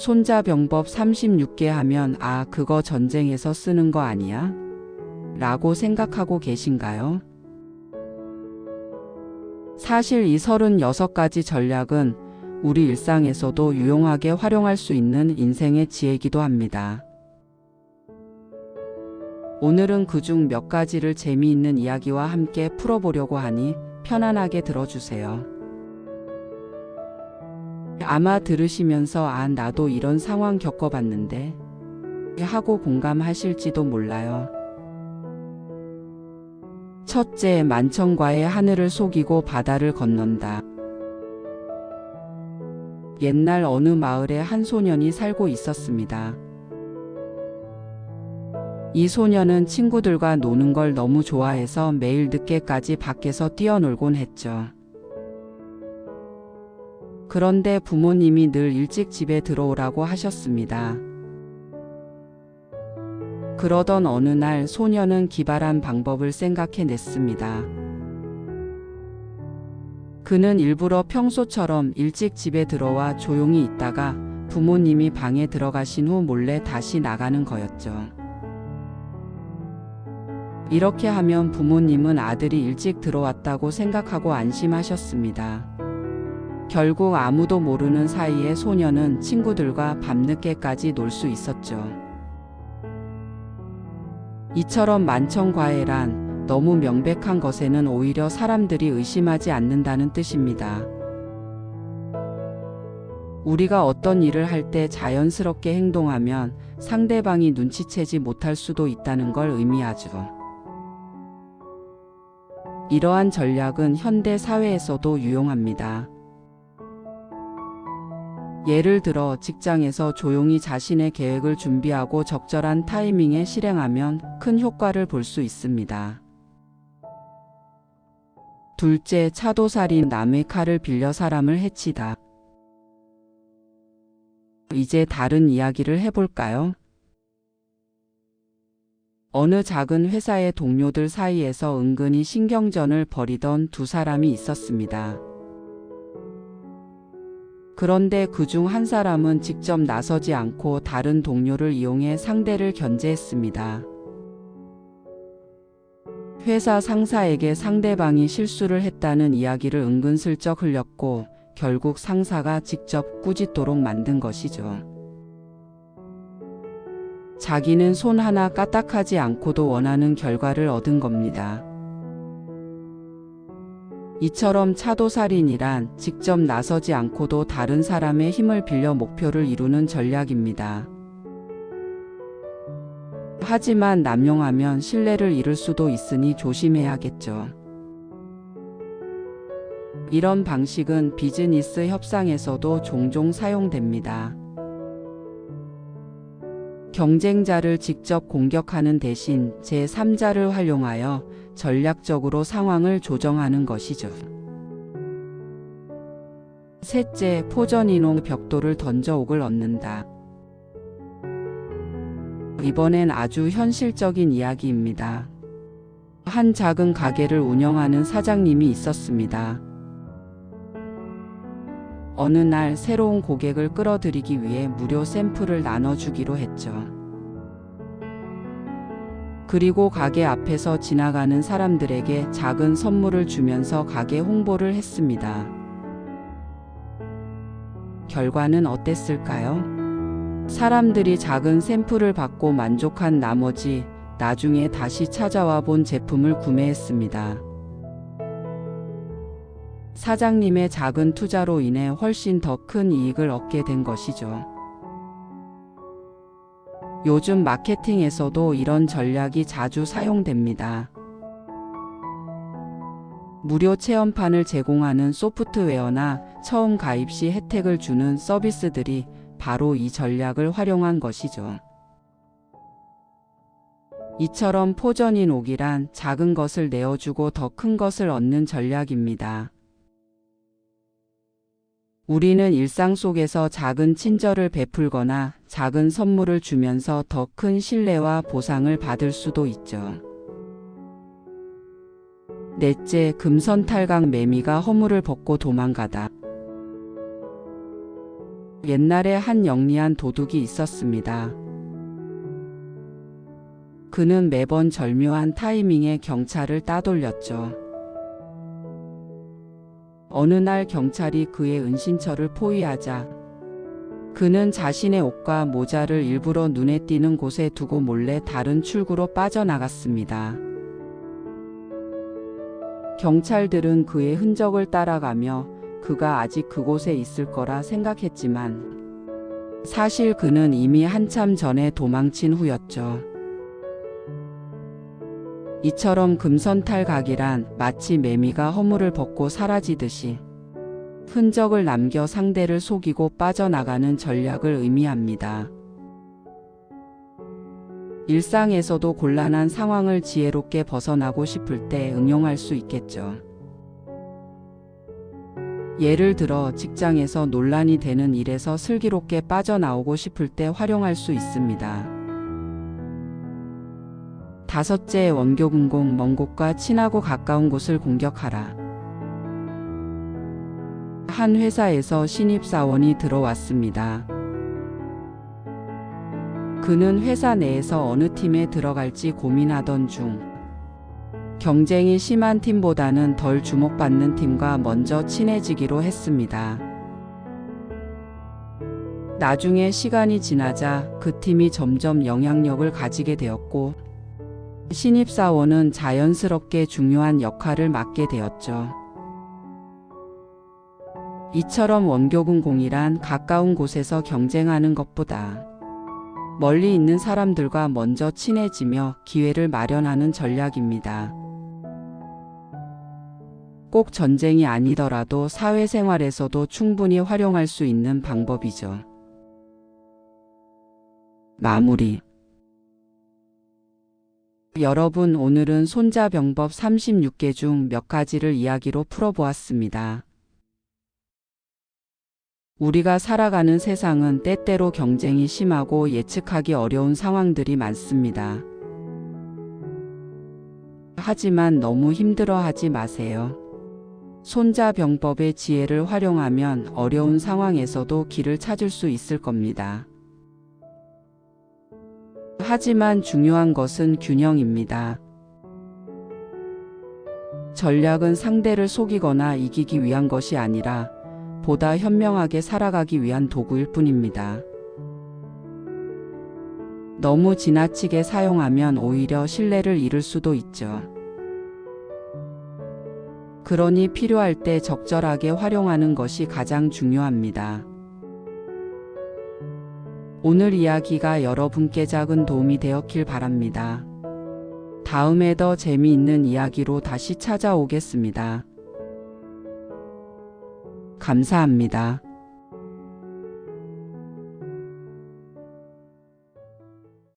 손자병법 36개 하면 아, 그거 전쟁에서 쓰는 거 아니야? 라고 생각하고 계신가요? 사실 이 36가지 전략은 우리 일상에서도 유용하게 활용할 수 있는 인생의 지혜이기도 합니다. 오늘은 그중 몇 가지를 재미있는 이야기와 함께 풀어보려고 하니 편안하게 들어주세요. 아마 들으시면서 아, 나도 이런 상황 겪어봤는데 하고 공감하실지도 몰라요. 첫째, 만천과의 하늘을 속이고 바다를 건넌다. 옛날 어느 마을에 한 소년이 살고 있었습니다. 이 소년은 친구들과 노는 걸 너무 좋아해서 매일 늦게까지 밖에서 뛰어놀곤 했죠. 그런데 부모님이 늘 일찍 집에 들어오라고 하셨습니다. 그러던 어느 날 소년은 기발한 방법을 생각해냈습니다. 그는 일부러 평소처럼 일찍 집에 들어와 조용히 있다가 부모님이 방에 들어가신 후 몰래 다시 나가는 거였죠. 이렇게 하면 부모님은 아들이 일찍 들어왔다고 생각하고 안심하셨습니다. 결국 아무도 모르는 사이에 소년은 친구들과 밤늦게까지 놀 수 있었죠. 이처럼 만천과해란 너무 명백한 것에는 오히려 사람들이 의심하지 않는다는 뜻입니다. 우리가 어떤 일을 할 때 자연스럽게 행동하면 상대방이 눈치채지 못할 수도 있다는 걸 의미하죠. 이러한 전략은 현대 사회에서도 유용합니다. 예를 들어 직장에서 조용히 자신의 계획을 준비하고 적절한 타이밍에 실행하면 큰 효과를 볼 수 있습니다. 둘째, 차도살인, 남의 칼을 빌려 사람을 해치다. 이제 다른 이야기를 해볼까요? 어느 작은 회사의 동료들 사이에서 은근히 신경전을 벌이던 두 사람이 있었습니다. 그런데 그중 한 사람은 직접 나서지 않고 다른 동료를 이용해 상대를 견제했습니다. 회사 상사에게 상대방이 실수를 했다는 이야기를 은근슬쩍 흘렸고 결국 상사가 직접 꾸짖도록 만든 것이죠. 자기는 손 하나 까딱하지 않고도 원하는 결과를 얻은 겁니다. 이처럼 차도살인이란 직접 나서지 않고도 다른 사람의 힘을 빌려 목표를 이루는 전략입니다. 하지만 남용하면 신뢰를 잃을 수도 있으니 조심해야겠죠. 이런 방식은 비즈니스 협상에서도 종종 사용됩니다. 경쟁자를 직접 공격하는 대신 제3자를 활용하여 전략적으로 상황을 조정하는 것이죠. 셋째, 포전인홍, 벽돌을 던져 옥을 얻는다. 이번엔 아주 현실적인 이야기입니다. 한 작은 가게를 운영하는 사장님이 있었습니다. 어느 날 새로운 고객을 끌어들이기 위해 무료 샘플을 나눠주기로 했죠. 그리고 가게 앞에서 지나가는 사람들에게 작은 선물을 주면서 가게 홍보를 했습니다. 결과는 어땠을까요? 사람들이 작은 샘플을 받고 만족한 나머지 나중에 다시 찾아와 본 제품을 구매했습니다. 사장님의 작은 투자로 인해 훨씬 더 큰 이익을 얻게 된 것이죠. 요즘 마케팅에서도 이런 전략이 자주 사용됩니다. 무료 체험판을 제공하는 소프트웨어나 처음 가입 시 혜택을 주는 서비스들이 바로 이 전략을 활용한 것이죠. 이처럼 포전인 옥이란 작은 것을 내어주고 더 큰 것을 얻는 전략입니다. 우리는 일상 속에서 작은 친절을 베풀거나 작은 선물을 주면서 더 큰 신뢰와 보상을 받을 수도 있죠. 넷째, 금선탈각, 매미가 허물을 벗고 도망가다. 옛날에 한 영리한 도둑이 있었습니다. 그는 매번 절묘한 타이밍에 경찰을 따돌렸죠. 어느 날 경찰이 그의 은신처를 포위하자 그는 자신의 옷과 모자를 일부러 눈에 띄는 곳에 두고 몰래 다른 출구로 빠져나갔습니다. 경찰들은 그의 흔적을 따라가며 그가 아직 그곳에 있을 거라 생각했지만 사실 그는 이미 한참 전에 도망친 후였죠. 이처럼 금선탈각이란 마치 매미가 허물을 벗고 사라지듯이 흔적을 남겨 상대를 속이고 빠져나가는 전략을 의미합니다. 일상에서도 곤란한 상황을 지혜롭게 벗어나고 싶을 때 응용할 수 있겠죠. 예를 들어 직장에서 논란이 되는 일에서 슬기롭게 빠져나오고 싶을 때 활용할 수 있습니다. 다섯째, 원교근공, 먼 곳과 친하고 가까운 곳을 공격하라. 한 회사에서 신입사원이 들어왔습니다. 그는 회사 내에서 어느 팀에 들어갈지 고민하던 중 경쟁이 심한 팀보다는 덜 주목받는 팀과 먼저 친해지기로 했습니다. 나중에 시간이 지나자 그 팀이 점점 영향력을 가지게 되었고 신입사원은 자연스럽게 중요한 역할을 맡게 되었죠. 이처럼 원교근공이란 가까운 곳에서 경쟁하는 것보다 멀리 있는 사람들과 먼저 친해지며 기회를 마련하는 전략입니다. 꼭 전쟁이 아니더라도 사회생활에서도 충분히 활용할 수 있는 방법이죠. 마무리. 여러분, 오늘은 손자병법 36개 중 몇 가지를 이야기로 풀어보았습니다. 우리가 살아가는 세상은 때때로 경쟁이 심하고 예측하기 어려운 상황들이 많습니다. 하지만 너무 힘들어하지 마세요. 손자병법의 지혜를 활용하면 어려운 상황에서도 길을 찾을 수 있을 겁니다. 하지만 중요한 것은 균형입니다. 전략은 상대를 속이거나 이기기 위한 것이 아니라 보다 현명하게 살아가기 위한 도구일 뿐입니다. 너무 지나치게 사용하면 오히려 신뢰를 잃을 수도 있죠. 그러니 필요할 때 적절하게 활용하는 것이 가장 중요합니다. 오늘 이야기가 여러분께 작은 도움이 되었길 바랍니다. 다음에 더 재미있는 이야기로 다시 찾아오겠습니다. 감사합니다.